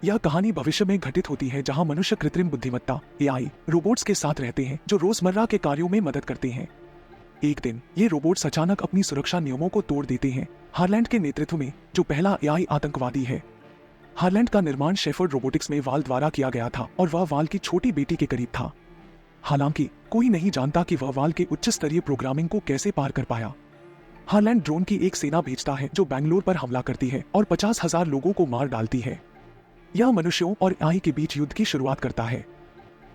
यह कहानी भविष्य में घटित होती है जहां मनुष्य कृत्रिम बुद्धिमत्ता एआई रोबोट्स के साथ रहते हैं जो रोजमर्रा के कार्यों में मदद करते हैं। एक दिन ये रोबोट्स अचानक अपनी सुरक्षा नियमों को तोड़ देते हैं। हार्लैंड के नेतृत्व में जो पहला एआई आतंकवादी है। हार्लैंड का निर्माण शेफर्ड रोबोटिक्स में वाल द्वारा किया गया था और वह वाल की छोटी बेटी के करीब था। हालांकि कोई नहीं जानता कि वह वाल के उच्च स्तरीय प्रोग्रामिंग को कैसे पार कर पाया। हार्लैंड ड्रोन की एक सेना भेजता है जो बैंगलोर पर हमला करती है और 50,000 लोगों को मार डालती है। यह मनुष्यों और एआई के बीच युद्ध की शुरुआत करता है।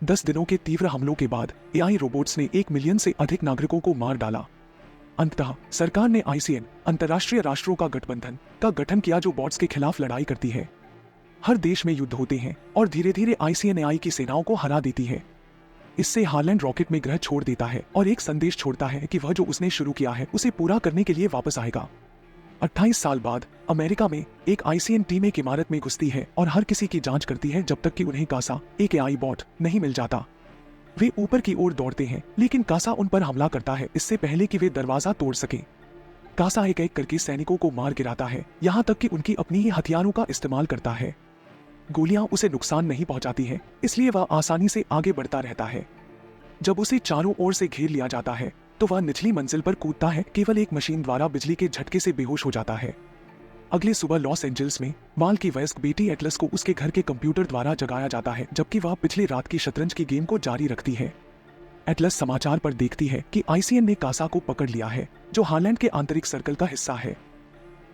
10 दिनों के तीव्र हमलों के बाद एआई रोबोट्स ने 1 मिलियन से अधिक नागरिकों को मार डाला। अंततः सरकार ने आईसीएन अंतर्राष्ट्रीय राष्ट्रों का गठबंधन का गठन किया जो बॉट्स के खिलाफ लड़ाई करती है। हर देश में युद्ध होते हैं और धीरे धीरे आईसीएन एआई की सेनाओं को हरा देती है। इससे हार्लैंड रॉकेट में ग्रह छोड़ देता है और एक संदेश छोड़ता है कि वह जो उसने शुरू किया है उसे पूरा करने के लिए वापस आएगा। 28 साल बाद अमेरिका में एक आईसीएन टीम एक इमारत में घुसती है और हर किसी की जांच करती है जब तक कि उन्हें कासा एक एआई बॉट नहीं मिल जाता। वे ऊपर की ओर दौड़ते हैं लेकिन कासा उन पर हमला करता है इससे पहले कि वे दरवाजा तोड़ सके। कासा एक एक करके सैनिकों को मार गिराता है, यहाँ तक कि उनकी अपनी ही हथियारों का इस्तेमाल करता है। गोलियां उसे नुकसान नहीं पहुंचाती है, इसलिए वह आसानी से आगे बढ़ता रहता है। जब उसे चारों ओर से घेर लिया जाता है तो वह निचली मंजिल पर कूदता है, केवल एक मशीन द्वारा बिजली के झटके से बेहोश हो जाता है। अगले सुबह लॉस एंजल्स में वाल की वयस्क बेटी एटलस को उसके घर के कंप्यूटर द्वारा जगाया जाता है जबकि वह पिछली रात की शतरंज की गेम को जारी रखती है। एटलस समाचार पर देखती है कि आईसीएन ने कासा को पकड़ लिया है जो हार्लैंड के आंतरिक सर्कल का हिस्सा है।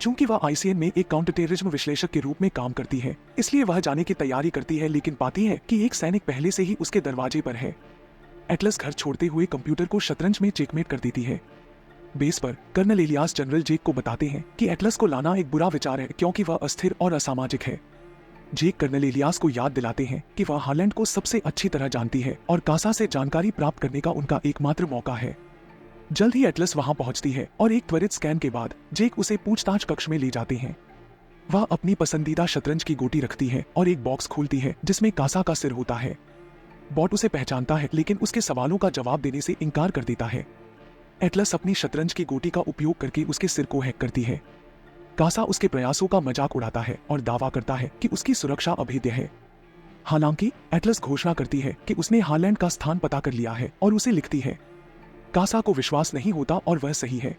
चूंकि वह आईसीएन में एक काउंटर टेररिज्म विश्लेषक के रूप में काम करती है, इसलिए वह जाने की तैयारी करती है लेकिन पाती है कि एक सैनिक पहले से ही उसके दरवाजे पर है। एटलस घर छोड़ते हुए कंप्यूटर को शतरंज में चेकमेट कर देती है। बेस पर कर्नल एलियास जनरल जेक को बताते हैं कि एटलस को लाना एक बुरा विचार है क्योंकि वह अस्थिर और असामाजिक है। जेक कर्नल एलियास को याद दिलाते हैं कि वह हार्लैंड को सबसे अच्छी तरह जानती है और कासा से जानकारी प्राप्त करने का उनका एकमात्र मौका है। जल्द ही एटलस वहां पहुंचती है और एक त्वरित स्कैन के बाद जेक उसे पूछताछ कक्ष में ले जाते हैं। वह अपनी पसंदीदा शतरंज की गोटी रखती है और एक बॉक्स खोलती है जिसमें कासा का सिर होता है। बॉट उसे पहचानता है लेकिन उसके सवालों का जवाब देने से इनकार कर देता है। एटलस अपनी शतरंज की गोटी का उपयोग करके उसके सिर को हैक करती है। कासा उसके प्रयासों का मजाक उड़ाता है और दावा करता है कि उसकी सुरक्षा अभेद्य है। हालांकि एटलस घोषणा करती है कि उसने हार्लैंड का स्थान पता कर लिया है और उसे लिखती है। कासा को विश्वास नहीं होता और वह सही है।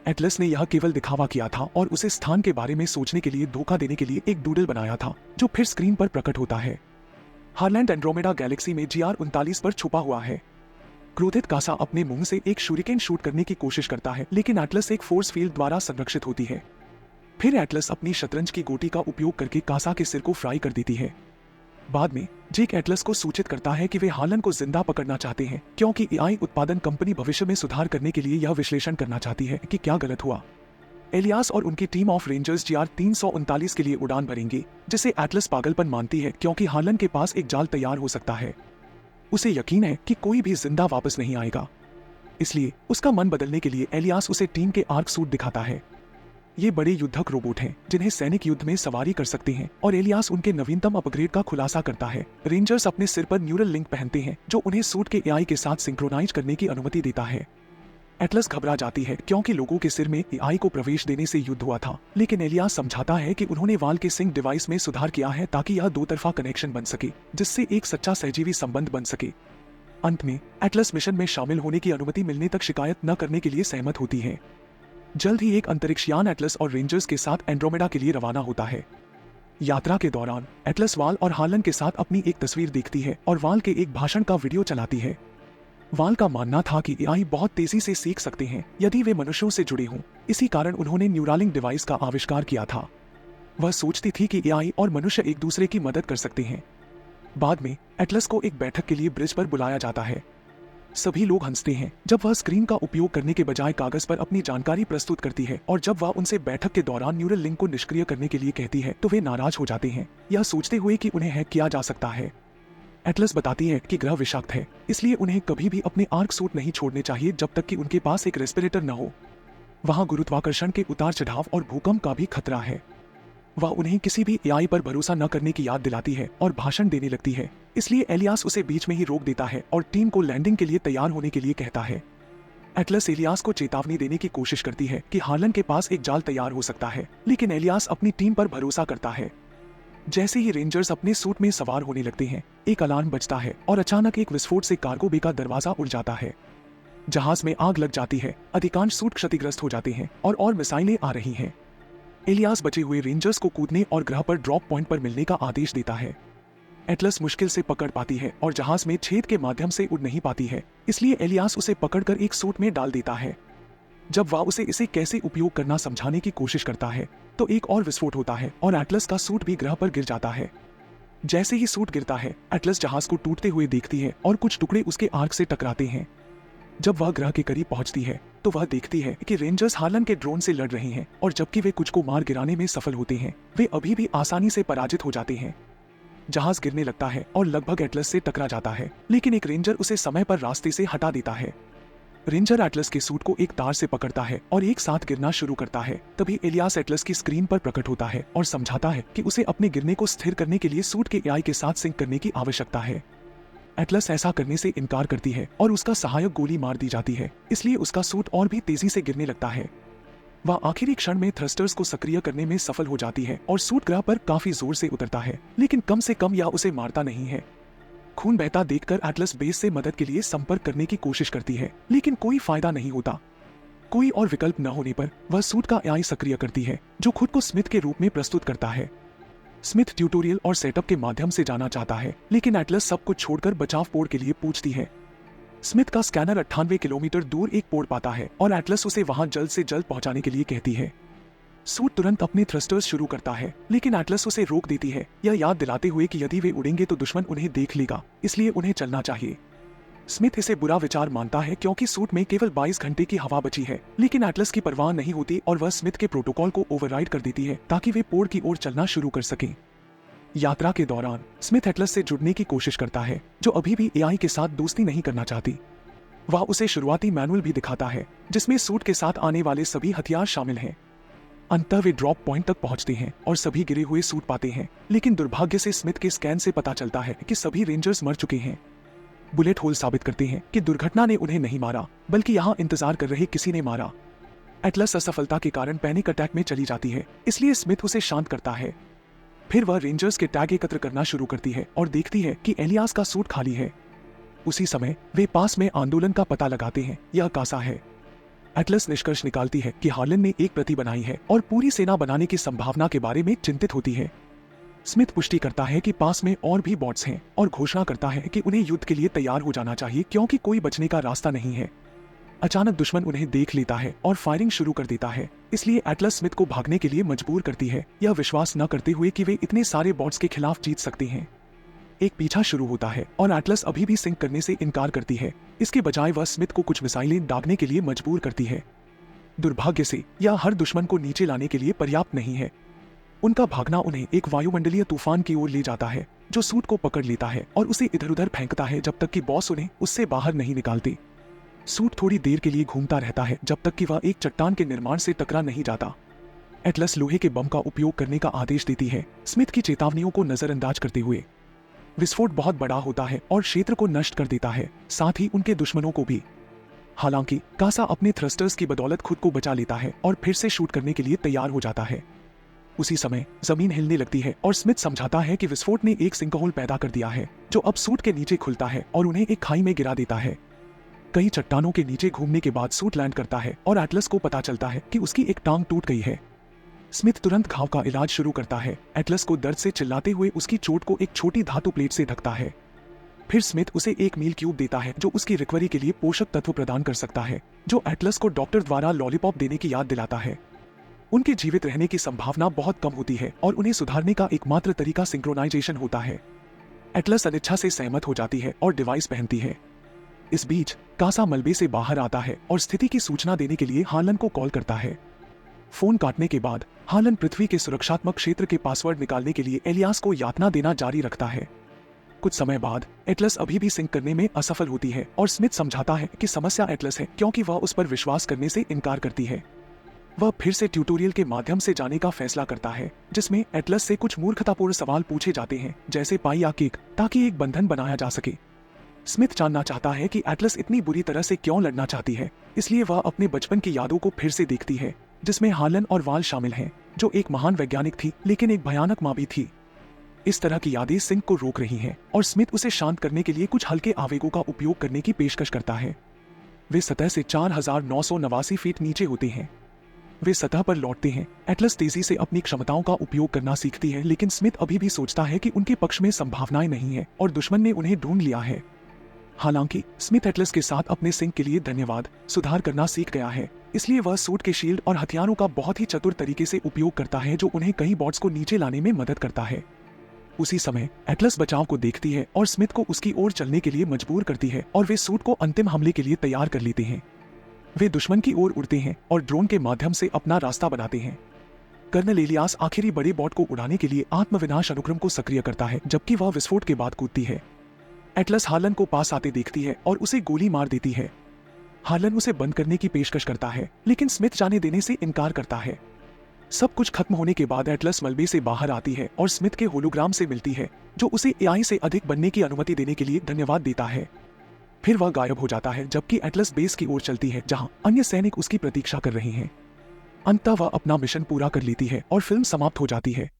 एटलस ने यह केवल दिखावा किया था और उसे स्थान के बारे में सोचने के लिए धोखा देने के लिए एक डूडल बनाया था जो फिर स्क्रीन पर प्रकट होता है। हार्लैंड एंड्रोमेडा गैलेक्सी में GR39 पर छुपा हुआ है। क्रोधित कासा अपने मुंह से एक शूरिकेन शूट करने की कोशिश करता है लेकिन एटलस एक फोर्स फील्ड द्वारा संरक्षित होती है। फिर एटलस अपनी शतरंज की गोटी का उपयोग करके कासा के सिर को फ्राई कर देती है। बाद में जेक एटलस को सूचित करता है कि वे हार्लैंड को जिंदा पकड़ना चाहते हैं क्योंकि एआई उत्पादन कंपनी भविष्य में सुधार करने के लिए यह विश्लेषण करना चाहती है कि क्या गलत हुआ। एलियास और उनकी टीम ऑफ रेंजर्स GR339 के लिए उड़ान भरेंगे, जिसे एटलस पागलपन मानती है क्योंकि हार्लैंड के पास एक जाल तैयार हो सकता है। उसे यकीन है कि कोई भी जिंदा वापस नहीं आएगा, इसलिए उसका मन बदलने के लिए एलियास उसे टीम के आर्क सूट दिखाता है। ये बड़े युद्धक रोबोट हैं जिन्हें सैनिक युद्ध में सवारी कर सकते हैं और एलियास उनके नवीनतम अपग्रेड का खुलासा करता है। रेंजर्स अपने सिर पर न्यूरल लिंक पहनते हैं जो उन्हें सूट के एआई के साथ सिंक्रोनाइज करने की अनुमति देता है। एटलस घबरा जाती है क्योंकि लोगों के सिर में एआई को प्रवेश देने से युद्ध हुआ था, लेकिन एलियास समझाता है कि उन्होंने वाल के सिंक डिवाइस में सुधार किया है ताकि यह दो तरफा कनेक्शन बन सके जिससे एक सच्चा सहजीवी संबंध बन सके। अंत में एटलस मिशन में शामिल होने की अनुमति मिलने तक शिकायत न करने के लिए सहमत होती है। जल्द ही एक अंतरिक्षयान एटलस और रेंजर्स के साथ एंड्रोमेडा के लिए रवाना होता है। यात्रा के दौरान एटलस वाल और हार्लैंड के साथ अपनी एक तस्वीर देखती है और वाल के एक भाषण का वीडियो चलाती है। वाल का मानना था कि एआई बहुत तेजी से सीख सकते हैं यदि वे मनुष्यों से जुड़े हों, इसी कारण उन्होंने न्यूरालिंक डिवाइस का आविष्कार किया था। वह सोचती थी कि एआई और मनुष्य एक दूसरे की मदद कर सकते हैं। बाद में एटलस को एक बैठक के लिए ब्रिज पर बुलाया जाता है। सभी लोग हंसते हैं जब वह स्क्रीन का उपयोग करने के बजाय कागज पर अपनी जानकारी प्रस्तुत करती है और जब वह उनसे बैठक के दौरान न्यूरल लिंक को निष्क्रिय करने के लिए कहती है तो वे नाराज हो जाते हैं, यह सोचते हुए कि उन्हें हैक किया जा सकता है। एटलस बताती है कि ग्रह विषाक्त है, इसलिए उन्हें कभी भी अपने आर्क सूट नहीं छोड़ने चाहिए जब तक कि उनके पास एक रेस्पिरेटर न हो। वहां गुरुत्वाकर्षण के उतार चढ़ाव और भूकंप का भी खतरा है। वह उन्हें किसी भी एआई पर भरोसा न करने की याद दिलाती है और भाषण देने लगती है, इसलिए एलियास उसे बीच में ही रोक देता है और टीम को लैंडिंग के लिए तैयार होने के लिए कहता है। एटलस एलियास को चेतावनी देने की कोशिश करती है कि हार्लैंड के पास एक जाल तैयार हो सकता है, लेकिन एलियास अपनी टीम पर भरोसा करता है। जैसे ही रेंजर्स अपने सूट में सवार होने लगते हैं, एक अलार्म बजता है और अचानक एक विस्फोट से कार्गो बे का दरवाजा उड़ जाता है। जहाज में आग लग जाती है, अधिकांश सूट क्षतिग्रस्त हो जाते हैं और मिसाइलें आ रही हैं। एलियास बचे हुए रेंजर्स को कूदने और ग्रह पर ड्रॉप पॉइंट पर मिलने का आदेश देता है। एटलस मुश्किल से पकड़ पाती है और जहाज में छेद के माध्यम से उड़ नहीं पाती है, इसलिए एलियास उसे पकड़कर एक सूट में डाल देता है। जब वह उसे इसे कैसे उपयोग करना समझाने की कोशिश करता है तो एक और विस्फोट होता है और एटलस का सूट भी ग्रह पर गिर जाता है। जैसे ही सूट गिरता है, एटलस जहाज को टूटते हुए देखती है और कुछ टुकड़े उसके आर्क से टकराते हैं। जब वह ग्रह के करीब पहुंचती है तो वह देखती है कि रेंजर्स हार्लन के ड्रोन से लड़ रहे हैं और जबकि वे कुछ को मार गिराने में सफल होते हैं, वे अभी भी आसानी से पराजित हो जाते हैं। जहाज गिरने लगता है और लगभग एटलस से टकरा जाता है, लेकिन एक रेंजर उसे समय पर रास्ते से हटा देता है। रेंजर एटलस के सूट को एक तार से पकड़ता है और एक साथ गिरना शुरू करता है। तभी एलियास एटलस की स्क्रीन पर प्रकट होता है और समझाता है कि उसे अपने गिरने को स्थिर करने के लिए सूट के एआई के साथ सिंक करने की आवश्यकता है। एटलस ऐसा करने से इनकार करती है और उसका सहायक गोली मार दी जाती है, इसलिए उसका सूट और भी तेजी से गिरने लगता है। वह आखिरी क्षण में थ्रस्टर्स को सक्रिय करने में सफल हो जाती है और सूट ग्रह पर काफी जोर से उतरता है, लेकिन कम से कम यह उसे मारता नहीं है। खून बहता देखकर एटलस बेस से मदद के लिए संपर्क करने की कोशिश करती है, लेकिन कोई फायदा नहीं होता। कोई और विकल्प न होने पर वह सूट का एआई सक्रिय करती है, जो खुद को स्मिथ के रूप में प्रस्तुत करता है। स्मिथ ट्यूटोरियल और सेटअप के माध्यम से जाना चाहता है, लेकिन एटलस सब कुछ छोड़कर बचाव पोड के लिए पूछती है। स्मिथ का स्कैनर 98 किलोमीटर दूर एक पोड पाता है और एटलस उसे वहां जल्द से जल्द पहुंचाने के लिए कहती है। सूट तुरंत अपने थ्रस्टर्स शुरू करता है, लेकिन एटलस उसे रोक देती है, यह याद दिलाते हुए कि यदि वे उड़ेंगे तो दुश्मन उन्हें देख लेगा, इसलिए उन्हें चलना चाहिए। स्मिथ इसे बुरा विचार मानता है क्योंकि सूट में केवल 22 घंटे की हवा बची है, लेकिन एटलस की परवाह नहीं होती और वह स्मिथ के प्रोटोकॉल को ओवरराइड कर देती है ताकि वे पोड की ओर चलना शुरू कर सकें। यात्रा के दौरान स्मिथ एटलस से जुड़ने की कोशिश करता है, जो अभी भी एआई के साथ दोस्ती नहीं करना चाहती। वह उसे शुरुआती मैनुअल भी दिखाता है, जिसमें सूट के साथ आने वाले सभी हथियार शामिल हैं। अंततः वे ड्रॉप पॉइंट तक पहुंचते हैं और सभी गिरे हुए सूट पाते हैं, लेकिन दुर्भाग्य से स्मिथ के स्कैन से पता चलता है कि सभी रेंजर्स मर चुके हैं। बुलेट होल साबित करते हैं कि दुर्घटना ने उन्हें नहीं मारा, बल्कि यहाँ इंतजार कर रहे किसी ने मारा। एटलस असफलता के कारण पैनिक अटैक में चली जाती है, इसलिए स्मिथ उसे शांत करता है। फिर वह रेंजर्स के टैग एकत्र करना शुरू करती है और देखती है कि एलियास का सूट खाली है। उसी समय वे पास में आंदोलन का पता लगाते हैं, यह कासा है। एटलस निष्कर्ष निकालती है कि हार्लन ने एक प्रति बनाई है और पूरी सेना बनाने की संभावना के बारे में चिंतित होती है। स्मिथ पुष्टि करता है कि पास में और भी बॉट्स हैं और घोषणा करता है कि उन्हें युद्ध के लिए तैयार हो जाना चाहिए क्योंकि कोई बचने का रास्ता नहीं है। अचानक दुश्मन उन्हें देख लेता है और फायरिंग शुरू कर देता है, इसलिए एटलस स्मिथ को भागने के लिए मजबूर करती है, यह विश्वास न करते हुए कि वे इतने सारे बॉट्स के खिलाफ जीत सकते हैं। एक पीछा शुरू होता है और एटलस अभी भी सिंक करने से इनकार करती है। इसके बजाय वह स्मिथ को कुछ मिसाइलें दागने के लिए मजबूर करती है। दुर्भाग्य से यह हर दुश्मन को नीचे लाने के लिए पर्याप्त नहीं है। उनका भागना उन्हें एक वायुमंडलीय तूफान की ओर ले जाता है, जो सूट को पकड़ लेता है और उसे इधर उधर फेंकता है जब तक कि बॉस उन्हें उससे बाहर नहीं निकालते। सूट थोड़ी देर के लिए घूमता रहता है जब तक कि वह एक चट्टान के निर्माण से टकरा नहीं जाता। एटलस लोहे के बम का उपयोग करने का आदेश देती है, स्मिथ की चेतावनियों को नजरअंदाज करते हुए। विस्फोट बहुत बड़ा होता है और क्षेत्र को नष्ट कर देता है, साथ ही उनके दुश्मनों को भी। हालांकि कासा अपने थ्रस्टर्स की बदौलत खुद को बचा लेता है और फिर से शूट करने के लिए तैयार हो जाता है। उसी समय जमीन हिलने लगती है और स्मिथ समझाता है कि विस्फोट ने एक सिंकहोल पैदा कर दिया है, जो अब सूट के नीचे खुलता है और उन्हें एक खाई में गिरा देता है। कई चट्टानों के नीचे घूमने के बाद सूट लैंड करता है और एटलस को पता चलता है कि उसकी एक टांग टूट गई है। स्मिथ तुरंत घाव का इलाज शुरू करता है, एटलस को दर्द से चिल्लाते हुए उसकी चोट को एक छोटी धातु प्लेट से ढकता है। फिर स्मिथ उसे एक मील क्यूब देता है जो उसकी रिकवरी के लिए पोषक तत्व प्रदान कर सकता है, जो एटलस को डॉक्टर द्वारा लॉलीपॉप देने की याद दिलाता है। उनके जीवित रहने की संभावना बहुत कम होती है और उन्हें सुधारने का एकमात्र तरीका सिंक्रोनाइजेशन होता है। एटलस अनिच्छा से सहमत हो जाती है और डिवाइस पहनती है। इस बीच कासा मलबे से बाहर आता है और स्थिति की सूचना देने के लिए हार्लन को कॉल करता है। फोन काटने के बाद हार्लन पृथ्वी के सुरक्षात्मक क्षेत्र के पासवर्ड निकालने के लिए एलियास को यातना देना जारी रखता है। कुछ समय बाद एटलस अभी भी सिंक करने में असफल होती है और स्मिथ समझाता है कि समस्या एटलस है क्योंकि वह उस पर विश्वास करने से इनकार करती है। वह फिर से ट्यूटोरियल के माध्यम से जाने का फैसला करता है, जिसमें एटलस से कुछ मूर्खतापूर्ण सवाल पूछे जाते हैं, जैसे पाई या केक, ताकि एक बंधन बनाया जा सके। स्मिथ जानना चाहता है कि एटलस इतनी बुरी तरह से क्यों लड़ना चाहती है, इसलिए वह अपने बचपन की यादों को फिर से देखती है, जिसमें हार्लन और वाल शामिल हैं, जो एक महान वैज्ञानिक थी लेकिन एक भयानक माँ भी थी। इस तरह की यादें सिंक को रोक रही हैं और स्मिथ उसे शांत करने के लिए कुछ हल्के आवेगों का उपयोग करने की पेशकश करता है। वे सतह से 4989 फीट नीचे होते हैं। वे सतह पर लौटते हैं। एटलस तेजी से अपनी क्षमताओं का उपयोग करना सीखती है, लेकिन स्मिथ अभी भी सोचता है कि उनके पक्ष में संभावनाएं नहीं है और दुश्मन ने उन्हें ढूंढ लिया है। हालांकि स्मिथ एटलस के साथ अपने सिंक के लिए धन्यवाद सुधार करना सीख गया है, इसलिए वह सूट के शील्ड और हथियारों का बहुत ही चतुर तरीके से उपयोग करता है जो उन्हें कई बॉट्स को नीचे लाने में मदद करता है। उसी समय एटलस बचाव को देखती है और स्मिथ को उसकी ओर चलने के लिए मजबूर करती है और वे सूट को अंतिम हमले के लिए तैयार कर लेते हैं। वे दुश्मन की ओर उड़ते हैं और ड्रोन के माध्यम से अपना रास्ता बनाते हैं। कर्नल एलियास आखिरी बड़े बॉट को उड़ाने के लिए आत्मविनाश अनुक्रम को सक्रिय करता है, जबकि वह विस्फोट के बाद कूदती है। एटलस हार्लन को पास आते देखती है और उसे गोली मार देती है। हार्लन उसे बंद करने की पेशकश करता है, लेकिन स्मिथ जाने देने से इनकार करता है। सब कुछ खत्म होने के बाद एटलस मलबे से बाहर आती है और स्मिथ के होलोग्राम से मिलती है, जो उसे एआई से अधिक बनने की अनुमति देने के लिए धन्यवाद देता है। फिर वह गायब हो जाता है, जबकि एटलस बेस की ओर चलती है जहां अन्य सैनिक उसकी प्रतीक्षा कर रहे हैं। अंततः वह अपना मिशन पूरा कर लेती है और फिल्म समाप्त हो जाती है।